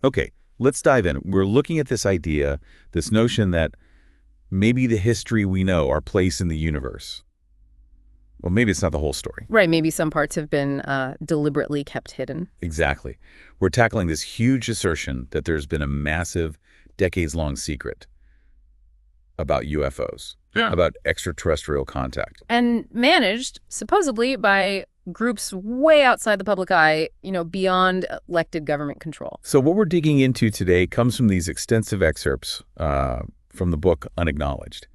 Okay, let's dive in. We're looking at this idea, this notion that maybe the history we know, our place in the universe. Well, maybe it's not the whole story. Right, maybe some parts have been deliberately kept hidden. Exactly. We're tackling this huge assertion that there's been a massive, decades-long secret about UFOs, about extraterrestrial contact. And managed, supposedly, by groups way outside the public eye, beyond elected government control. So what we're digging into today comes from these extensive excerpts from the book Unacknowledged.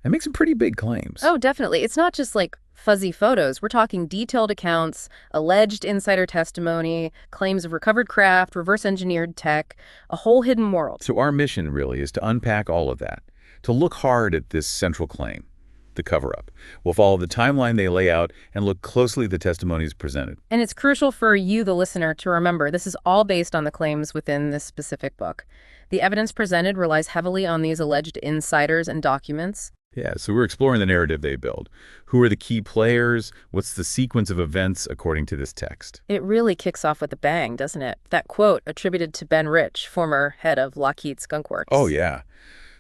It makes some pretty big claims. Oh, definitely. It's not just like fuzzy photos. We're talking detailed accounts, alleged insider testimony, claims of recovered craft, reverse-engineered tech, a whole hidden world. So our mission really is to unpack all of that, to look hard at this central claim, the cover-up. We'll follow the timeline they lay out and look closely at the testimonies presented. And it's crucial for you, the listener, to remember this is all based on the claims within this specific book. The evidence presented relies heavily on these alleged insiders and documents. Yeah, so we're exploring the narrative they build. Who are the key players? What's the sequence of events according to this text? It really kicks off with a bang, doesn't it? That quote attributed to Ben Rich, former head of Lockheed Skunk Works. Oh, yeah.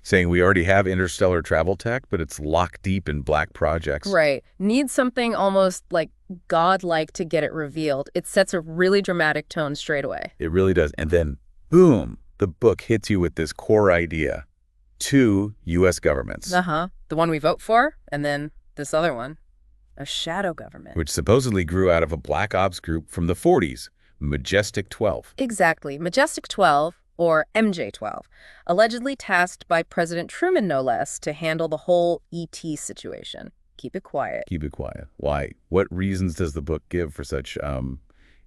Saying we already have interstellar travel tech, but it's locked deep in black projects. Right. Needs something almost like godlike to get it revealed. It sets a really dramatic tone straight away. It really does. And then, boom, the book hits you with this core idea. 2 U.S. governments. The one we vote for, and then this other one, a shadow government. Which supposedly grew out of a black ops group from the 40s, Majestic 12. Exactly. Majestic 12, or MJ-12, allegedly tasked by President Truman, no less, to handle the whole ET situation. Keep it quiet. Keep it quiet. Why? What reasons does the book give for such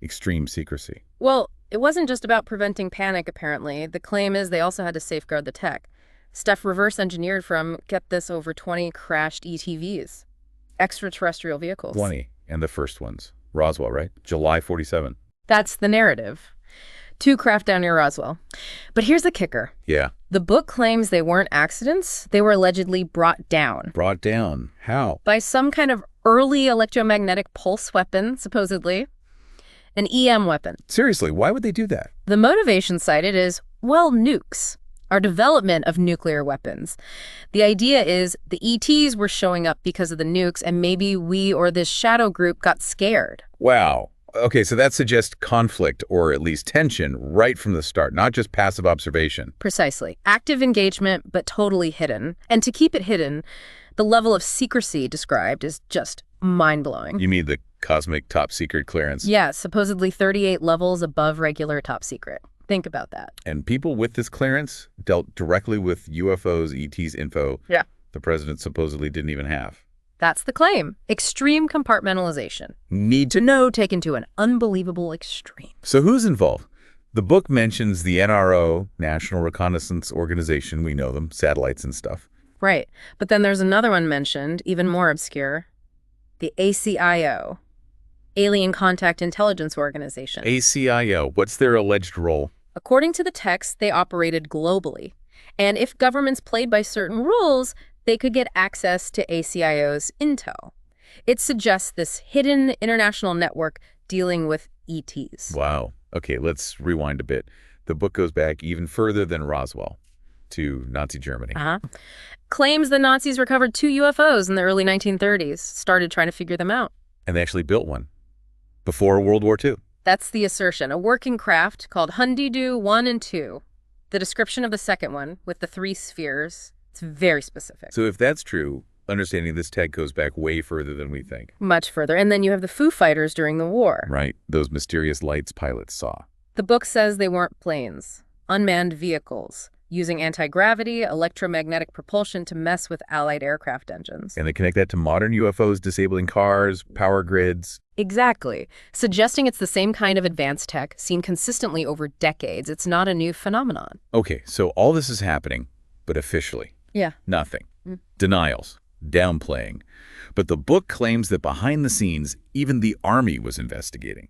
extreme secrecy? Well, it wasn't just about preventing panic, apparently. The claim is they also had to safeguard the tech. Stuff reverse-engineered from, get this, over 20 crashed ETVs. Extraterrestrial vehicles. 20, and the first ones. Roswell, right? July 47. That's the narrative. 2 craft down near Roswell. But here's the kicker. Yeah. The book claims they weren't accidents. They were allegedly brought down. Brought down? How? By some kind of early electromagnetic pulse weapon, supposedly. An EM weapon. Seriously, why would they do that? The motivation cited is, well, nukes. Our development of nuclear weapons. The idea is the ETs were showing up because of the nukes, and maybe we or this shadow group got scared. Wow. Okay, so that suggests conflict, or at least tension, right from the start, not just passive observation. Precisely. Active engagement, but totally hidden. And to keep it hidden, the level of secrecy described is just mind-blowing. You mean the cosmic top-secret clearance? Yeah, supposedly 38 levels above regular top secret. Think about that. And people with this clearance dealt directly with UFOs, ETs info the president supposedly didn't even have. That's the claim. Extreme compartmentalization. Need to know taken to an unbelievable extreme. So who's involved? The book mentions the NRO, National Reconnaissance Organization. We know them, satellites and stuff. Right. But then there's another one mentioned, even more obscure. The ACIO, Alien Contact Intelligence Organization. ACIO, what's their alleged role? According to the text, they operated globally. And if governments played by certain rules, they could get access to ACIO's intel. It suggests this hidden international network dealing with ETs. Wow. Okay, let's rewind a bit. The book goes back even further than Roswell, to Nazi Germany. Claims the Nazis recovered 2 UFOs in the early 1930s, started trying to figure them out. And they actually built one before World War II. That's the assertion. A working craft called Hundidu 1 and 2. The description of the second one, with the 3 spheres, it's very specific. So if that's true, understanding this tech goes back way further than we think. Much further. And then you have the Foo Fighters during the war. Right. Those mysterious lights pilots saw. The book says they weren't planes. Unmanned vehicles, using anti-gravity, electromagnetic propulsion to mess with Allied aircraft engines. And they connect that to modern UFOs, disabling cars, power grids. Exactly. Suggesting it's the same kind of advanced tech seen consistently over decades. It's not a new phenomenon. Okay, so all this is happening, but officially. Yeah. Nothing. Denials. Downplaying. But the book claims that behind the scenes, even the Army was investigating.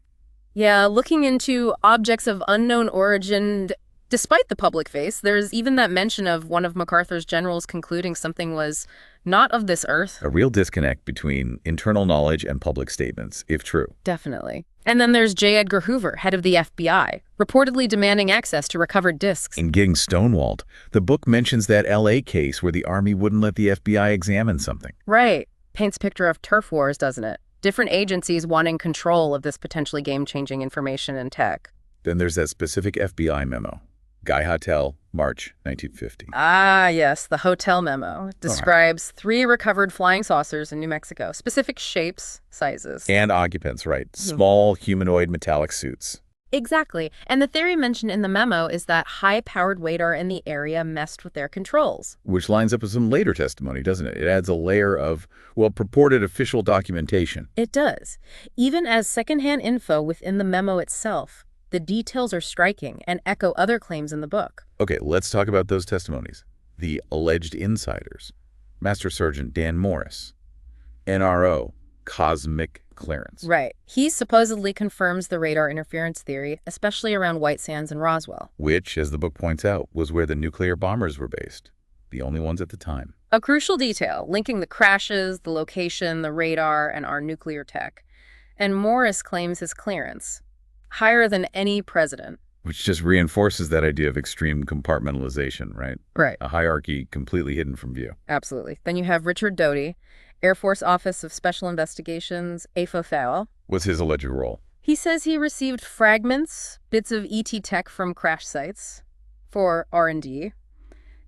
Yeah, looking into objects of unknown origin. Despite the public face, there's even that mention of one of MacArthur's generals concluding something was not of this earth. A real disconnect between internal knowledge and public statements, if true. Definitely. And then there's J. Edgar Hoover, head of the FBI, reportedly demanding access to recovered disks. And getting stonewalled. The book mentions that L.A. case where the Army wouldn't let the FBI examine something. Right. Paints a picture of turf wars, doesn't it? Different agencies wanting control of this potentially game-changing information and tech. Then there's that specific FBI memo. Guy Hotel, March 1950. Ah, yes, the hotel memo describes 3 recovered flying saucers in New Mexico, specific shapes, sizes. And occupants, right? Small humanoid metallic suits. Exactly. And the theory mentioned in the memo is that high-powered radar in the area messed with their controls. Which lines up with some later testimony, doesn't it? It adds a layer of, well, purported official documentation. It does. Even as secondhand info within the memo itself, the details are striking and echo other claims in the book. Okay, let's talk about those testimonies. The alleged insiders. Master Sergeant Dan Morris. NRO, Cosmic Clearance. Right. He supposedly confirms the radar interference theory, especially around White Sands and Roswell. Which, as the book points out, was where the nuclear bombers were based. The only ones at the time. A crucial detail, linking the crashes, the location, the radar, and our nuclear tech. And Morris claims his clearance. Higher than any president. Which just reinforces that idea of extreme compartmentalization, right? Right. A hierarchy completely hidden from view. Absolutely. Then you have Richard Doty, Air Force Office of Special Investigations, AFOFAL. What's his alleged role? He says he received fragments, bits of ET tech from crash sites for R&D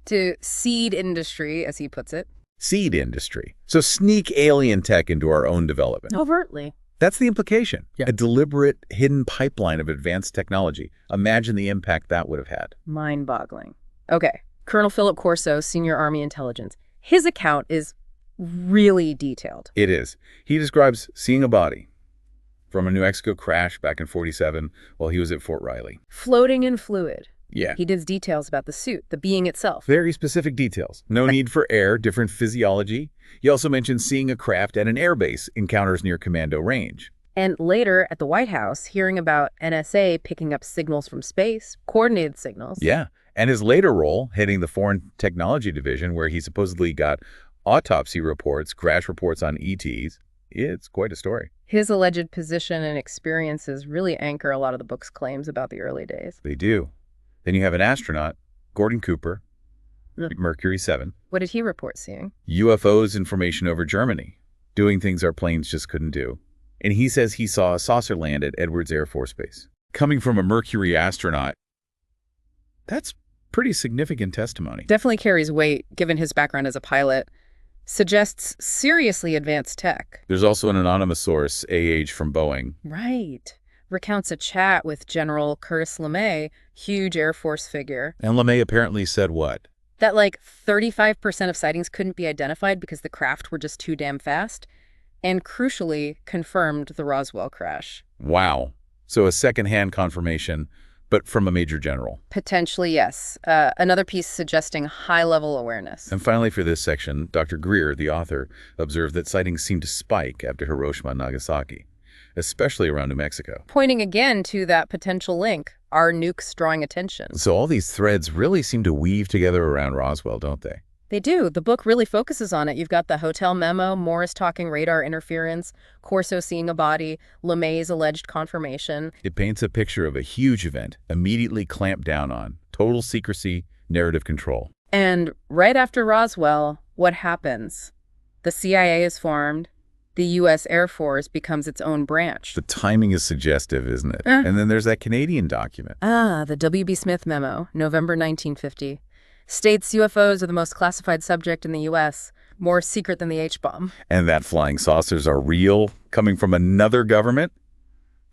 to seed industry, as he puts it. Seed industry. So sneak alien tech into our own development. Overtly. That's the implication. Yeah. A deliberate, hidden pipeline of advanced technology. Imagine the impact that would have had. Mind-boggling. Okay, Colonel Philip Corso, Senior Army Intelligence. His account is really detailed. It is. He describes seeing a body from a New Mexico crash back in '47 while he was at Fort Riley. Floating in fluid. Yeah. He gives details about the suit, the being itself. Very specific details. No need for air, different physiology. He also mentions seeing a craft at an airbase, encounters near commando range. And later, at the White House, hearing about NSA picking up signals from space, coordinated signals. Yeah. And his later role, heading the Foreign Technology Division, where he supposedly got autopsy reports, crash reports on ETs. It's quite a story. His alleged position and experiences really anchor a lot of the book's claims about the early days. They do. Then you have an astronaut, Gordon Cooper, Mercury 7. What did he report seeing? UFOs information over Germany, doing things our planes just couldn't do. And he says he saw a saucer land at Edwards Air Force Base. Coming from a Mercury astronaut, that's pretty significant testimony. Definitely carries weight, given his background as a pilot. Suggests seriously advanced tech. There's also an anonymous source, AH from Boeing. Right. Recounts a chat with General Curtis LeMay, huge Air Force figure. And LeMay apparently said what? That like 35% of sightings couldn't be identified because the craft were just too damn fast. And crucially, confirmed the Roswell crash. Wow. So a secondhand confirmation, but from a major general. Potentially, yes. Another piece suggesting high-level awareness. And finally, for this section, Dr. Greer, the author, observed that sightings seemed to spike after Hiroshima and Nagasaki, especially around New Mexico. Pointing again to that potential link, are nukes drawing attention? So all these threads really seem to weave together around Roswell, don't they? They do. The book really focuses on it. You've got the hotel memo, Morris talking radar interference, Corso seeing a body, LeMay's alleged confirmation. It paints a picture of a huge event, immediately clamped down on. Total secrecy, narrative control. And right after Roswell, what happens? The CIA is formed. The U.S. Air Force becomes its own branch. The timing is suggestive, isn't it? And then there's that Canadian document. The W.B. Smith memo, November 1950. States UFOs are the most classified subject in the U.S., more secret than the H-bomb. And that flying saucers are real, coming from another government?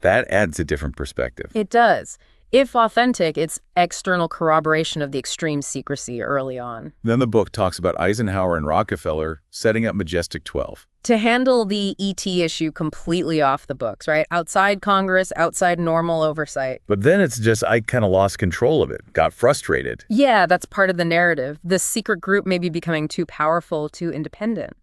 That adds a different perspective. It does. If authentic, it's external corroboration of the extreme secrecy early on. Then the book talks about Eisenhower and Rockefeller setting up Majestic 12. To handle the ET issue completely off the books, right? Outside Congress, outside normal oversight. But then it's just I kind of lost control of it, got frustrated. Yeah, that's part of the narrative. The secret group may be becoming too powerful, too independent.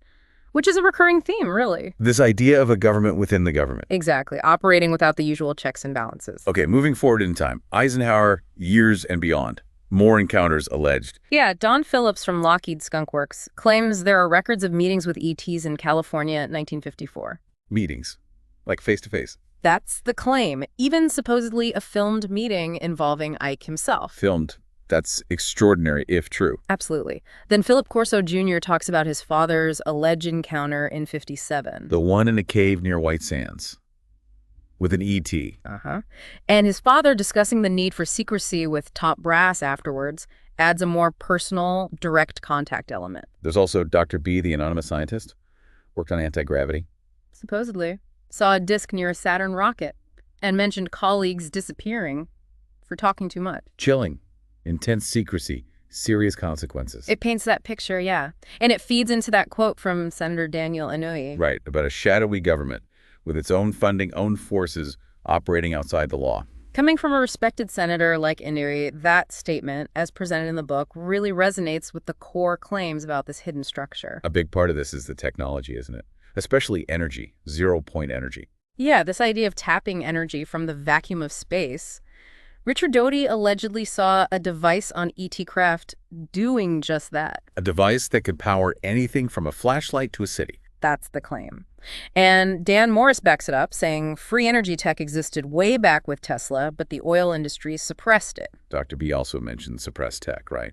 Which is a recurring theme, really. This idea of a government within the government. Exactly, operating without the usual checks and balances. Okay, moving forward in time. Eisenhower, years and beyond. More encounters alleged. Yeah, Don Phillips from Lockheed Skunk Works claims there are records of meetings with ETs in California in 1954. Meetings, like face-to-face. That's the claim. Even supposedly a filmed meeting involving Ike himself. Filmed. That's extraordinary, if true. Absolutely. Then Philip Corso Jr. talks about his father's alleged encounter in 57. The one in a cave near White Sands. With an ET. And his father discussing the need for secrecy with top brass afterwards adds a more personal, direct contact element. There's also Dr. B, the anonymous scientist. Worked on anti-gravity. Supposedly. Saw a disk near a Saturn rocket and mentioned colleagues disappearing for talking too much. Chilling. Intense secrecy. Serious consequences. It paints that picture, yeah. And it feeds into that quote from Senator Daniel Inouye. Right, about a shadowy government with its own funding, own forces, operating outside the law. Coming from a respected senator like Inouye, that statement, as presented in the book, really resonates with the core claims about this hidden structure. A big part of this is the technology, isn't it? Especially energy, zero-point energy. Yeah, this idea of tapping energy from the vacuum of space. Richard Doty allegedly saw a device on ET craft doing just that. A device that could power anything from a flashlight to a city. That's the claim. And Dan Morris backs it up, saying free energy tech existed way back with Tesla, but the oil industry suppressed it. Dr. B also mentioned suppressed tech, right?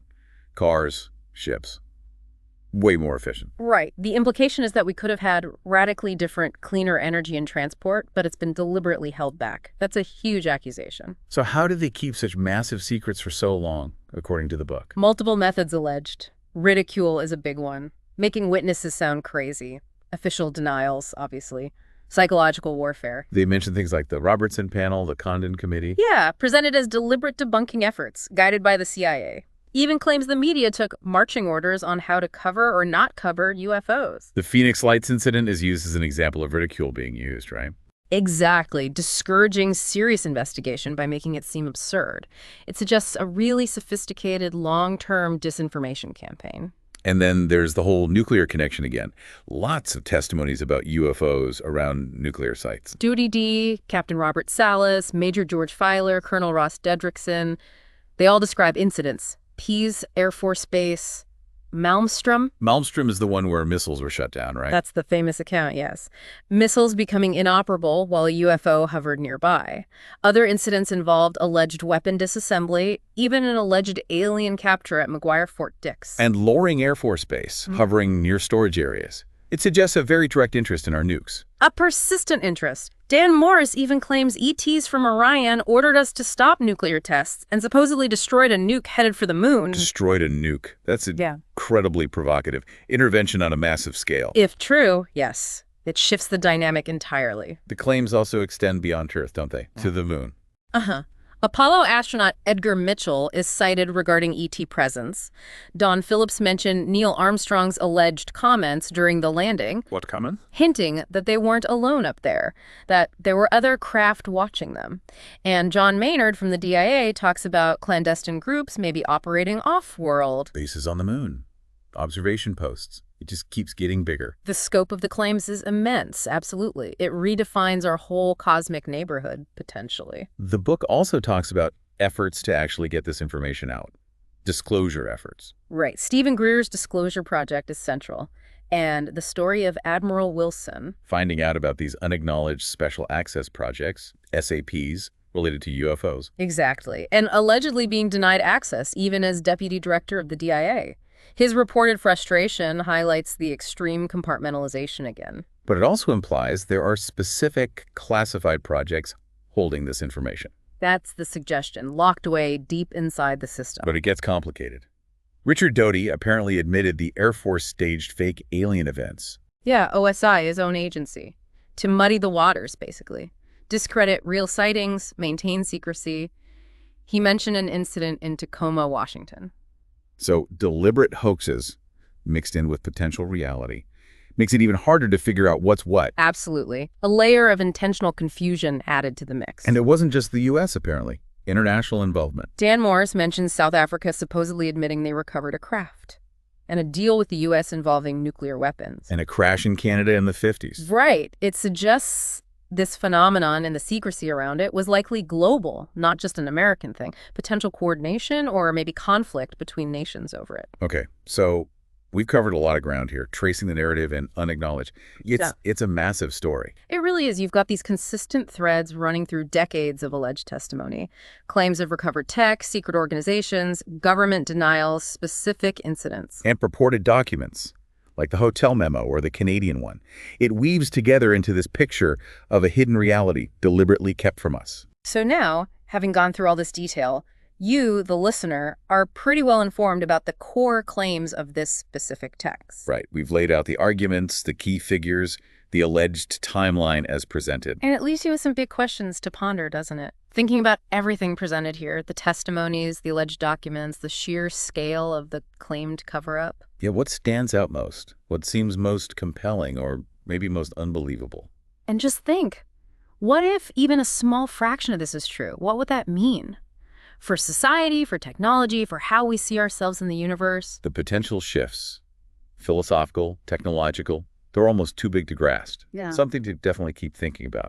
Cars, ships. Way more efficient. Right. The implication is that we could have had radically different, cleaner energy in transport, but it's been deliberately held back. That's a huge accusation. So how did they keep such massive secrets for so long, according to the book? Multiple methods alleged. Ridicule is a big one. Making witnesses sound crazy. Official denials, obviously. Psychological warfare. They mentioned things like the Robertson panel, the Condon committee. Yeah, presented as deliberate debunking efforts, guided by the CIA. Even claims the media took marching orders on how to cover or not cover UFOs. The Phoenix Lights incident is used as an example of ridicule being used, right? Exactly, discouraging serious investigation by making it seem absurd. It suggests a really sophisticated, long-term disinformation campaign. And then there's the whole nuclear connection again. Lots of testimonies about UFOs around nuclear sites. Doty D, Captain Robert Salas, Major George Filer, Colonel Ross Dedrickson, they all describe incidents. Pease Air Force Base, Malmstrom. Malmstrom is the one where missiles were shut down, right? That's the famous account, yes. Missiles becoming inoperable while a UFO hovered nearby. Other incidents involved alleged weapon disassembly, even an alleged alien capture at McGuire Fort Dix. And Loring Air Force Base, hovering near storage areas. It suggests a very direct interest in our nukes. A persistent interest. Dan Morris even claims ETs from Orion ordered us to stop nuclear tests and supposedly destroyed a nuke headed for the moon. Destroyed a nuke. That's incredibly provocative. Intervention on a massive scale. If true, yes. It shifts the dynamic entirely. The claims also extend beyond Earth, don't they? To the moon. Apollo astronaut Edgar Mitchell is cited regarding ET presence. Don Phillips mentioned Neil Armstrong's alleged comments during the landing. What comment? Hinting that they weren't alone up there, that there were other craft watching them. And John Maynard from the DIA talks about clandestine groups maybe operating off-world. Bases on the moon. Observation posts. It just keeps getting bigger. The scope of the claims is immense, absolutely. It redefines our whole cosmic neighborhood, potentially. The book also talks about efforts to actually get this information out. Disclosure efforts. Right. Stephen Greer's Disclosure Project is central. And the story of Admiral Wilson. Finding out about these unacknowledged special access projects, SAPs, related to UFOs. Exactly. And allegedly being denied access, even as deputy director of the DIA. His reported frustration highlights the extreme compartmentalization again. But it also implies there are specific classified projects holding this information. That's the suggestion, locked away deep inside the system. But it gets complicated. Richard Doty apparently admitted the Air Force staged fake alien events. Yeah, OSI, his own agency. To muddy the waters, basically. Discredit real sightings, maintain secrecy. He mentioned an incident in Tacoma, Washington. So deliberate hoaxes mixed in with potential reality makes it even harder to figure out what's what. Absolutely. A layer of intentional confusion added to the mix. And it wasn't just the U.S., apparently. International involvement. Dan Morris mentions South Africa supposedly admitting they recovered a craft. And a deal with the U.S. involving nuclear weapons. And a crash in Canada in the 50s. Right. It suggests this phenomenon and the secrecy around it was likely global, not just an American thing. Potential coordination or maybe conflict between nations over it. Okay, so We've covered a lot of ground here, tracing the narrative and unacknowledged. It's a massive story. It really is. You've got these consistent threads running through decades of alleged testimony. Claims of recovered tech, secret organizations, government denials, specific incidents. And purported documents, like the hotel memo or the Canadian one. It weaves together into this picture of a hidden reality deliberately kept from us. So now, having gone through all this detail, you, the listener, are pretty well informed about the core claims of this specific text. Right. We've laid out the arguments, the key figures, the alleged timeline as presented. And it leaves you with some big questions to ponder, doesn't it? Thinking about everything presented here, the testimonies, the alleged documents, the sheer scale of the claimed cover-up. Yeah, what stands out most? What seems most compelling or maybe most unbelievable? And just think, what if even a small fraction of this is true? What would that mean? For society, for technology, for how we see ourselves in the universe? The potential shifts, philosophical, technological, they're almost too big to grasp. Yeah. Something to definitely keep thinking about.